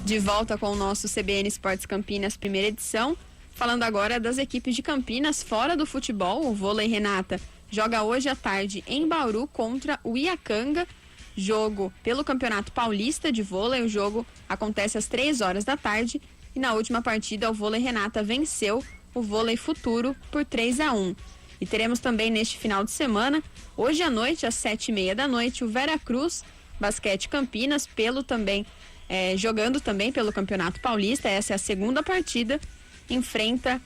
De volta com o nosso CBN Esportes Campinas, primeira edição. Falando agora das equipes de Campinas fora do futebol. O Vôlei Renata joga hoje à tarde em Bauru contra o Iacanga. Jogo pelo Campeonato Paulista de Vôlei. O jogo acontece às 3 horas da tarde. E na última partida, o Vôlei Renata venceu o Vôlei Futuro por 3-1. E teremos também neste final de semana, hoje à noite, às 7h30 da noite, o Veracruz Basquete Campinas, jogando também pelo Campeonato Paulista. Essa é a segunda partida. Enfrenta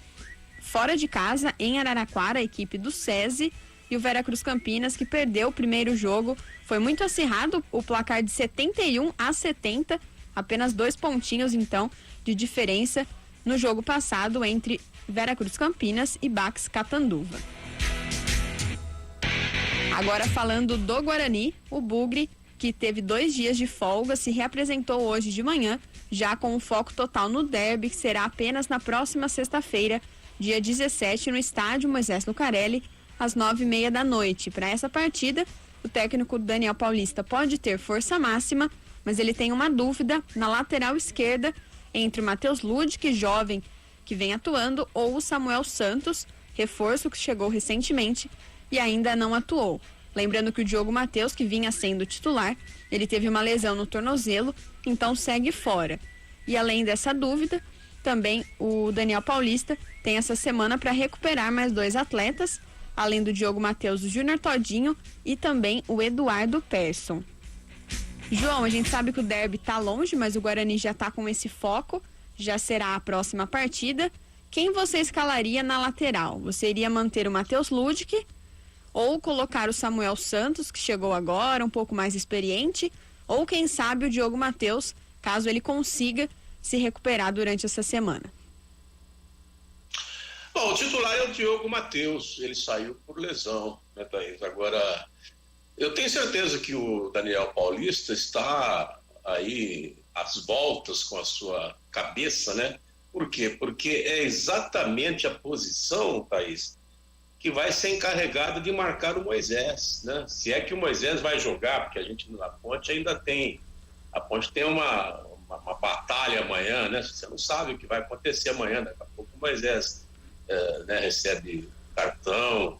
fora de casa, em Araraquara, a equipe do SESI. E o Veracruz Campinas, que perdeu o primeiro jogo. Foi muito acirrado, o placar de 71-70. Apenas 2 pontinhos, então, de diferença no jogo passado entre Veracruz Campinas e Bax Catanduva. Agora falando do Guarani, o Bugre, que teve 2 dias de folga, se reapresentou hoje de manhã, já com o foco total no derby, que será apenas na próxima sexta-feira, dia 17, no estádio Moisés Lucarelli, às 9h30 da noite. Para essa partida, o técnico Daniel Paulista pode ter força máxima, mas ele tem uma dúvida na lateral esquerda entre o Matheus Ludic, jovem que vem atuando, ou o Samuel Santos, reforço que chegou recentemente e ainda não atuou. Lembrando que o Diogo Matheus, que vinha sendo titular, ele teve uma lesão no tornozelo, então segue fora. E além dessa dúvida, também o Daniel Paulista tem essa semana para recuperar mais 2 atletas, além do Diogo Matheus, o Júnior Todinho e também o Eduardo Persson. João, a gente sabe que o derby está longe, mas o Guarani já está com esse foco, já será a próxima partida. Quem você escalaria na lateral? Você iria manter o Matheus Ludic ou colocar o Samuel Santos, que chegou agora, um pouco mais experiente, ou quem sabe o Diogo Matheus, caso ele consiga se recuperar durante essa semana? Bom, o titular é o Diogo Matheus, ele saiu por lesão, né, Thaís? Agora, eu tenho certeza que o Daniel Paulista está aí às voltas com a sua cabeça, né? Por quê? Porque é exatamente a posição, Thaís, que vai ser encarregada de marcar o Moisés, né? Se é que o Moisés vai jogar, porque a gente na Ponte ainda tem, a Ponte tem uma batalha amanhã, né? Você não sabe o que vai acontecer amanhã, daqui a pouco o Moisés recebe cartão,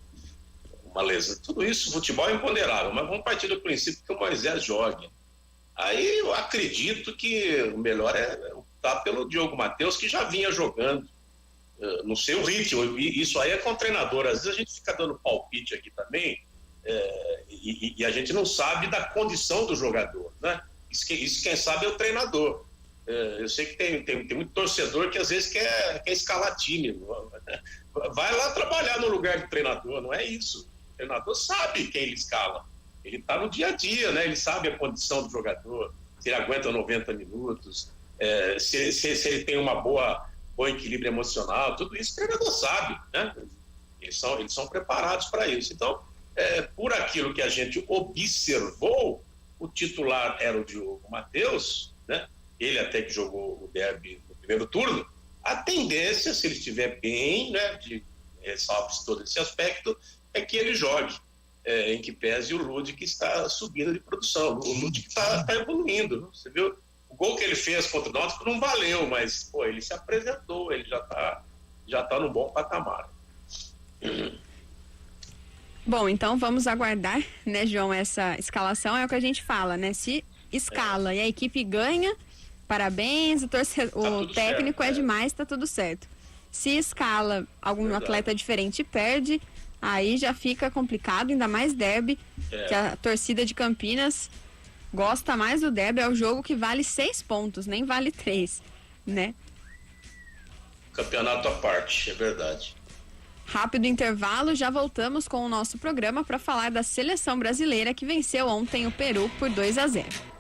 uma lesão, tudo isso, futebol é imponderável, mas vamos partir do princípio que o Moisés jogue. Aí eu acredito que o melhor é optar pelo Diogo Matheus, que já vinha jogando. Não sei o ritmo, isso aí é com o treinador. Às vezes a gente fica dando palpite aqui também, e a gente não sabe da condição do jogador, né? Isso quem sabe é o treinador. Eu sei que tem muito torcedor que às vezes quer escalar time. Vai lá trabalhar no lugar do treinador, não é isso. O treinador sabe quem ele escala. Ele está no dia a dia, né? Ele sabe a condição do jogador, se ele aguenta 90 minutos, se ele tem uma boa equilíbrio emocional, tudo isso o treinador sabe, né? Eles são preparados para isso. Então, por aquilo que a gente observou, o titular era o Diogo Matheus, né? Ele até que jogou o derby no primeiro turno. A tendência, se ele estiver bem, né, de ressalve todo esse aspecto, é que ele jogue, em que pese o Ludic está subindo de produção. O Ludic está evoluindo, você viu? O gol que ele fez contra o Náutico não valeu, mas ele se apresentou, ele já tá no bom patamar. Bom, então vamos aguardar, né, João, essa escalação é o que a gente fala, né? Se escala e a equipe ganha, parabéns, o técnico certo, demais, tá tudo certo. Se escala, algum atleta diferente perde, aí já fica complicado, ainda mais derby, que a torcida de Campinas gosta mais do derby, é o jogo que vale 6 pontos, nem vale 3, né? Campeonato à parte, é verdade. Rápido intervalo, já voltamos com o nosso programa para falar da seleção brasileira que venceu ontem o Peru por 2-0.